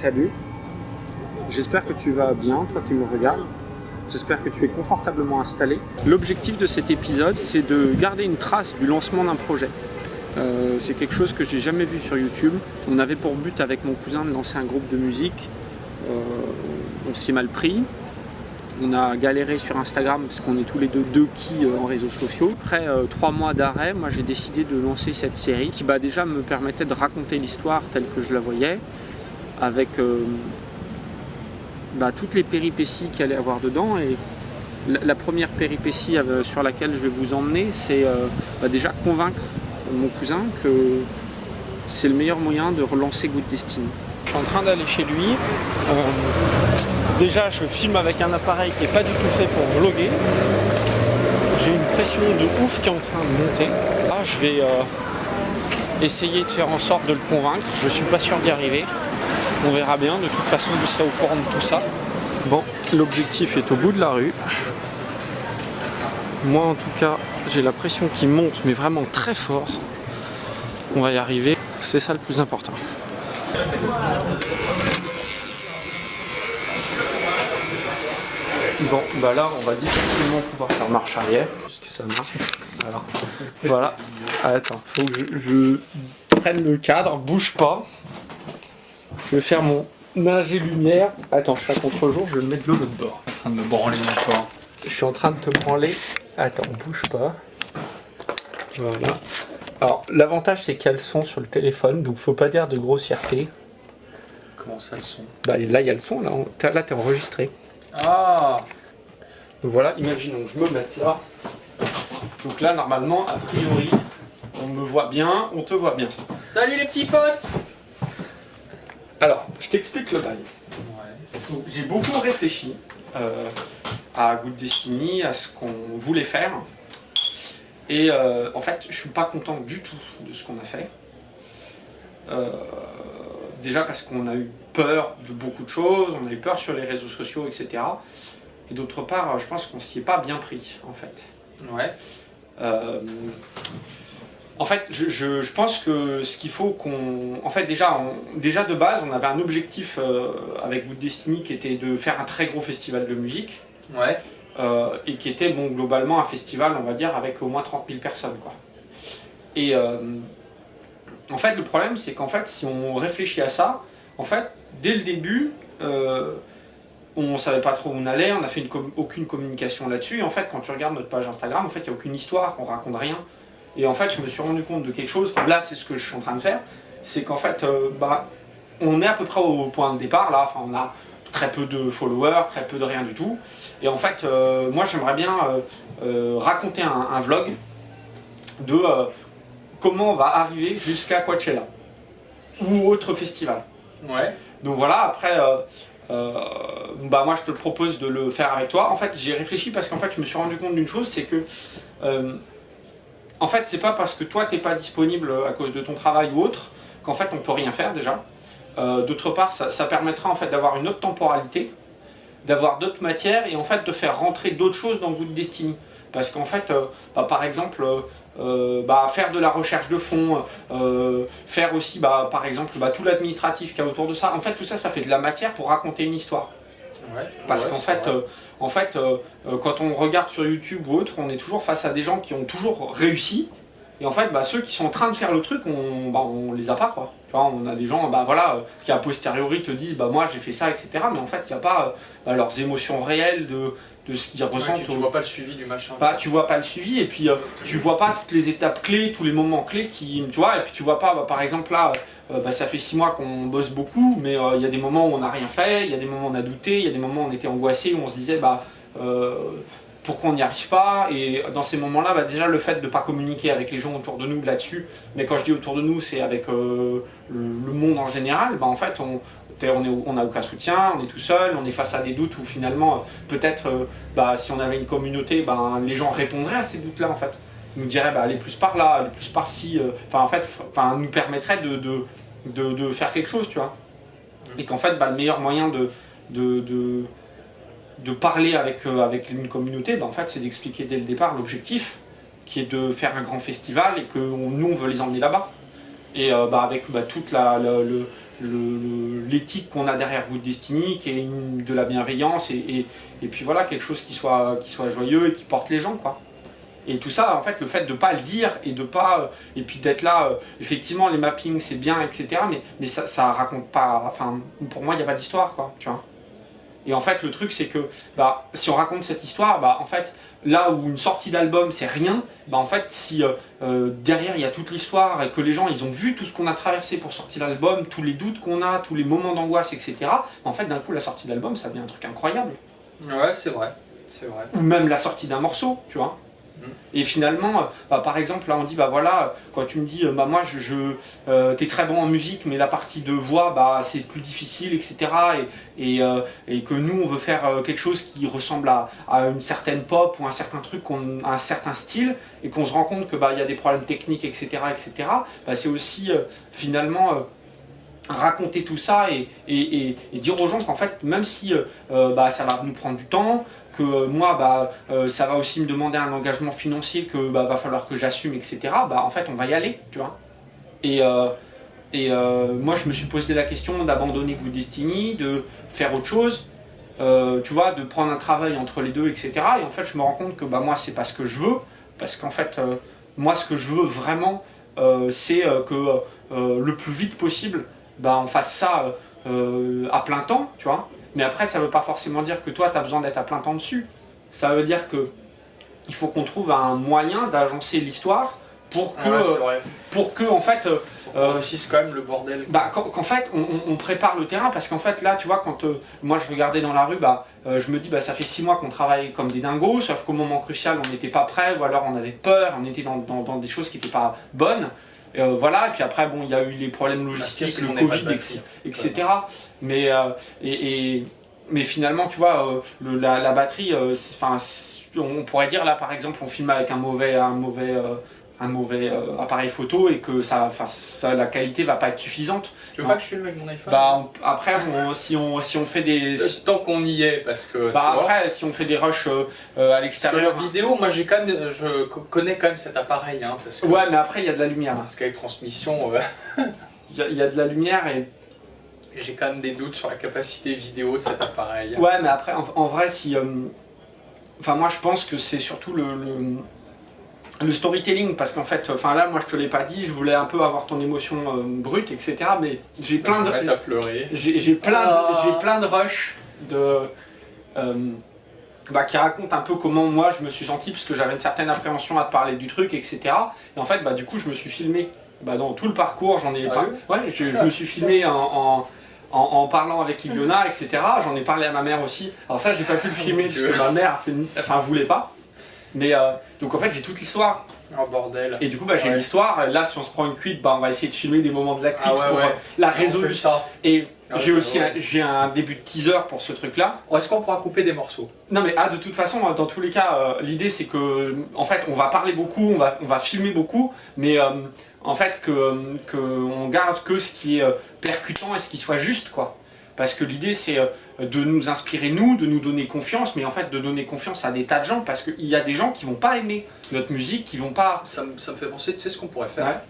Salut, j'espère que tu vas bien, toi qui me regardes. J'espère que tu es confortablement installé. L'objectif de cet épisode, c'est de garder une trace du lancement d'un projet. C'est quelque chose que j'ai jamais vu sur YouTube. On avait pour but avec mon cousin de lancer un groupe de musique. On s'y est mal pris. On a galéré sur Instagram parce qu'on est tous les deux quis en réseaux sociaux. Après 3 mois d'arrêt, moi j'ai décidé de lancer cette série qui déjà me permettait de raconter l'histoire telle que je la voyais, avec toutes les péripéties qu'il allait avoir dedans. Et la première péripétie sur laquelle je vais vous emmener, c'est déjà convaincre mon cousin que c'est le meilleur moyen de relancer Good Destiny. Je suis en train d'aller chez lui. Déjà, je filme avec un appareil qui n'est pas du tout fait pour vlogger. J'ai une pression de ouf qui est en train de monter. Là, je vais essayer de faire en sorte de le convaincre. Je ne suis pas sûr d'y arriver. On verra bien. De toute façon, vous serez au courant de tout ça. Bon, l'objectif est au bout de la rue. Moi, en tout cas, j'ai la pression qui monte, mais vraiment très fort. On va y arriver. C'est ça le plus important. Bon, là, on va difficilement pouvoir faire marche arrière, puisque ça marche. Voilà. Attends, faut que je prenne le cadre, bouge pas. Je vais faire mon nager lumière. Attends, je suis à contre-jour, je vais le mettre de l'autre bord. En train de me branler encore. Je suis en train de te branler. Attends, bouge pas. Voilà. Alors, l'avantage, c'est qu'il y a le son sur le téléphone, donc faut pas dire de grossièreté. Comment ça, le son? Là, il y a le son, là t'es enregistré. Ah! Donc voilà, imaginons que je me mette là. Donc là, normalement, a priori, on me voit bien, on te voit bien. Salut les petits potes! Alors, je t'explique le bail. Ouais. Donc, j'ai beaucoup réfléchi à Good Destiny, à ce qu'on voulait faire. Et en fait, je suis pas content du tout de ce qu'on a fait. Déjà parce qu'on a eu peur de beaucoup de choses, on a eu peur sur les réseaux sociaux, etc. Et d'autre part, je pense qu'on s'y est pas bien pris, en fait. Ouais. En fait, je pense que ce qu'il faut qu'on... En fait, déjà de base, on avait un objectif avec Good Destiny qui était de faire un très gros festival de musique. Ouais. Et qui était globalement un festival, on va dire, avec au moins 30 000 personnes, quoi. Et en fait, le problème, c'est qu'en fait, si on réfléchit à ça, en fait, dès le début, on savait pas trop où on allait, on n'a fait aucune communication là-dessus. Et en fait, quand tu regardes notre page Instagram, en fait, il n'y a aucune histoire, on raconte rien. Et en fait, je me suis rendu compte de quelque chose, là, c'est ce que je suis en train de faire, c'est qu'en fait, on est à peu près au point de départ, là, on a très peu de followers, très peu de rien du tout. Et en fait, moi, j'aimerais bien raconter un vlog de comment on va arriver jusqu'à Coachella ou autre festival. Ouais. Donc voilà, après, moi je te propose de le faire avec toi. En fait, j'ai réfléchi parce qu'en fait, je me suis rendu compte d'une chose, c'est que en fait, c'est pas parce que toi t'es pas disponible à cause de ton travail ou autre qu'en fait on peut rien faire déjà. D'autre part, ça permettra en fait d'avoir une autre temporalité, d'avoir d'autres matières et en fait de faire rentrer d'autres choses dans Good Destiny. Parce qu'en fait, par exemple, faire de la recherche de fonds, faire aussi par exemple tout l'administratif qu'il y a autour de ça. En fait, tout ça, ça fait de la matière pour raconter une histoire. Ouais. Parce qu'en fait, quand on regarde sur YouTube ou autre, on est toujours face à des gens qui ont toujours réussi. Et en fait, ceux qui sont en train de faire le truc, on les a pas, quoi. Tu vois, on a des gens qui a posteriori te disent moi j'ai fait ça, etc. Mais en fait, il n'y a pas leurs émotions réelles de ce qu'ils ressentent. Tu vois pas le suivi du machin. Tu vois pas le suivi et puis tu vois pas toutes les étapes clés, tous les moments clés tu vois, et puis tu vois pas, par exemple là, ça fait 6 mois qu'on bosse beaucoup, mais il y a des moments où on n'a rien fait, il y a des moments où on a douté, il y a des moments où on était angoissé, où on se disait pourquoi on n'y arrive pas. Et dans ces moments-là, déjà le fait de ne pas communiquer avec les gens autour de nous là-dessus, mais quand je dis autour de nous, c'est avec le monde en général, en fait on n'a aucun soutien, on est tout seul, on est face à des doutes où finalement peut-être si on avait une communauté, les gens répondraient à ces doutes-là en fait. Ils nous diraient allez plus par là, allez plus par ci, nous permettrait de faire quelque chose, tu vois. Et qu'en fait le meilleur moyen de parler avec une communauté, en fait c'est d'expliquer dès le départ l'objectif qui est de faire un grand festival et que nous on veut les emmener là-bas. Et avec toute l'éthique qu'on a derrière Good Destiny, qui est de la bienveillance et puis voilà, quelque chose qui soit joyeux et qui porte les gens, quoi. Et tout ça, en fait, le fait de pas le dire et de pas et puis d'être là, effectivement, les mappings c'est bien, etc. Mais ça raconte pas. Enfin, pour moi, il n'y a pas d'histoire, quoi. Tu vois. Et en fait, le truc, c'est que si on raconte cette histoire, en fait, là où une sortie d'album c'est rien, en fait, si derrière il y a toute l'histoire et que les gens ils ont vu tout ce qu'on a traversé pour sortir l'album, tous les doutes qu'on a, tous les moments d'angoisse, etc. En fait, d'un coup, la sortie d'album, ça devient un truc incroyable. Ouais, c'est vrai. C'est vrai. Ou même la sortie d'un morceau, tu vois. Et finalement, par exemple, là on dit, voilà, quand tu me dis, moi t'es très bon en musique, mais la partie de voix, c'est plus difficile, etc. Et que nous, on veut faire quelque chose qui ressemble à une certaine pop ou un certain truc, un certain style, et qu'on se rend compte que y a des problèmes techniques, etc. C'est aussi finalement raconter tout ça et dire aux gens qu'en fait, même si ça va nous prendre du temps, que moi, ça va aussi me demander un engagement financier que va falloir que j'assume, etc. En fait, on va y aller, tu vois. Et moi, je me suis posé la question d'abandonner Good Destiny, de faire autre chose, tu vois, de prendre un travail entre les deux, etc. Et en fait, je me rends compte que moi, c'est pas ce que je veux, parce qu'en fait, moi, ce que je veux vraiment, c'est que le plus vite possible, on fasse ça à plein temps, tu vois. Mais après, ça ne veut pas forcément dire que toi, tu as besoin d'être à plein temps dessus. Ça veut dire qu'il faut qu'on trouve un moyen d'agencer l'histoire pour que en fait... on réussisse quand même le bordel. Qu'en fait, on prépare le terrain, parce qu'en fait, là, tu vois, quand moi je regardais dans la rue, je me dis, ça fait 6 mois qu'on travaille comme des dingos, sauf qu'au moment crucial, on n'était pas prêt, ou alors on avait peur, on était dans des choses qui n'étaient pas bonnes. Voilà, et puis après, il y a eu les problèmes logistiques, le Covid, etc. Mais finalement, tu vois, la batterie, on pourrait dire là, par exemple, on filme avec un mauvais appareil photo et que la qualité va pas être suffisante. Tu veux pas que je filme avec mon iPhone? Après, si on fait des... Tant qu'on y est, parce que... après, si on fait des rushs à l'extérieur... Parce que la vidéo, moi je connais quand même cet appareil. Hein, parce que... Ouais, mais après, il y a de la lumière. Parce qu'avec transmission... Il y a de la lumière et j'ai quand même des doutes sur la capacité vidéo de cet appareil. Ouais, mais après, en vrai, si... moi, je pense que c'est surtout le storytelling, parce qu'en fait, là, moi, je te l'ai pas dit, je voulais un peu avoir ton émotion brute, etc. Mais j'ai plein de... à pleurer. J'ai plein de rushs qui racontent un peu comment moi, je me suis senti, parce que j'avais une certaine appréhension à te parler du truc, etc. Et en fait, du coup, je me suis filmé. Dans tout le parcours, j'en ai pas... Ouais, je me suis filmé en parlant avec Iliona, etc. J'en ai parlé à ma mère aussi. Alors ça, j'ai pas pu le filmer parce que ma mère voulait pas. Mais donc en fait, j'ai toute l'histoire. Oh bordel. Et du coup, j'ai l'histoire. Là, si on se prend une cuite, on va essayer de filmer des moments de la cuite pour la résolution. Et j'ai aussi un début de teaser pour ce truc-là. Est-ce qu'on pourra couper des morceaux? Non mais de toute façon, dans tous les cas, l'idée c'est que, en fait, on va parler beaucoup, on va filmer beaucoup, mais en fait qu'on garde que ce qui est percutant et ce qui soit juste, quoi. Parce que l'idée c'est de nous inspirer nous, de nous donner confiance, mais en fait de donner confiance à des tas de gens, parce qu'il y a des gens qui vont pas aimer notre musique, qui vont pas... Ça me fait penser, tu sais ce qu'on pourrait faire?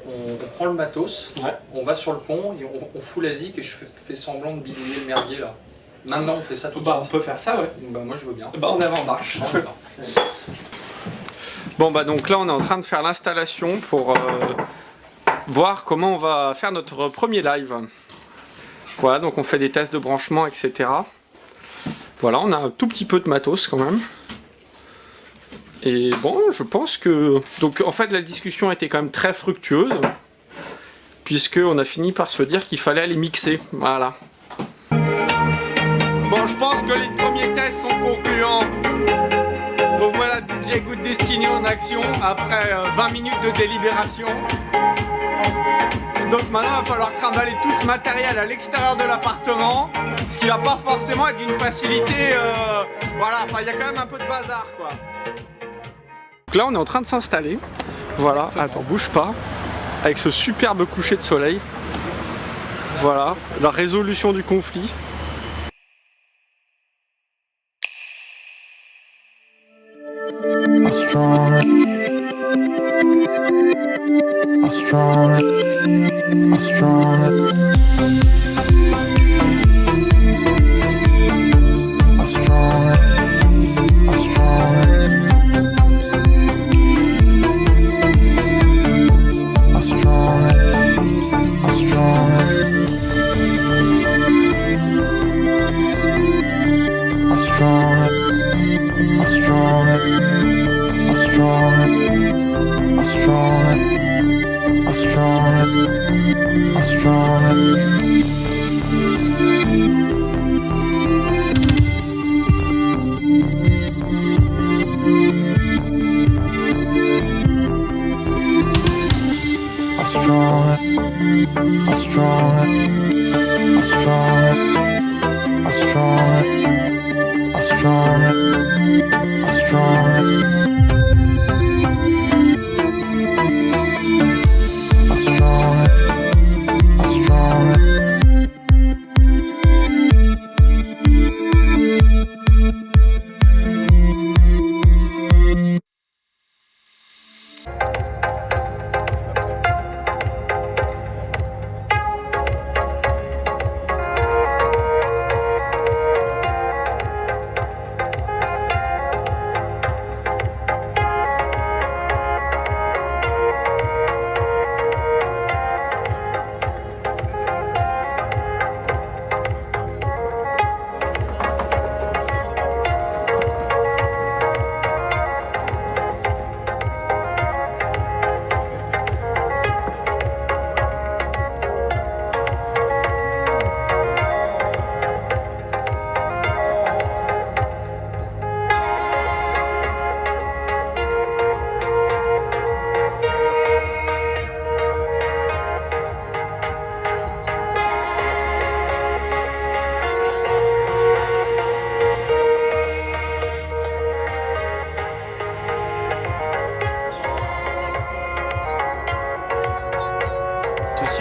On prend le matos, on va sur le pont et on fout la zik et je fais semblant de bidouiller le merdier là. Maintenant on fait ça tout de suite. On peut faire ça, ouais. Moi je veux bien. On avant-marche. Bon donc là on est en train de faire l'installation pour voir comment on va faire notre premier live. Voilà, donc on fait des tests de branchement, etc. Voilà, on a un tout petit peu de matos quand même. Et bon, je pense que... Donc en fait la discussion était quand même très fructueuse, puisqu'on a fini par se dire qu'il fallait aller mixer, voilà. Bon, je pense que les premiers tests sont concluants. Donc voilà DJ Good Destiny en action après 20 minutes de délibération. Donc maintenant il va falloir trimballer tout ce matériel à l'extérieur de l'appartement, ce qui va pas forcément être d'une facilité, voilà, il y a quand même un peu de bazar, quoi. Donc là on est en train de s'installer, voilà, attends, bouge pas, avec ce superbe coucher de soleil, voilà, la résolution du conflit. I'm strong.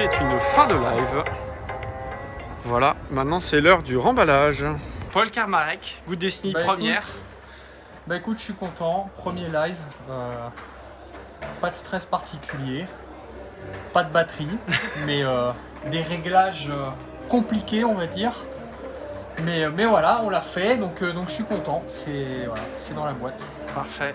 est une fin de live. Voilà, maintenant c'est l'heure du remballage. Paul Karmarek, Good Destiny première. Écoute, je suis content. Premier live. Pas de stress particulier. Pas de batterie. mais des réglages compliqués, on va dire. Mais voilà, on l'a fait. Donc je suis content. C'est dans la boîte. Parfait.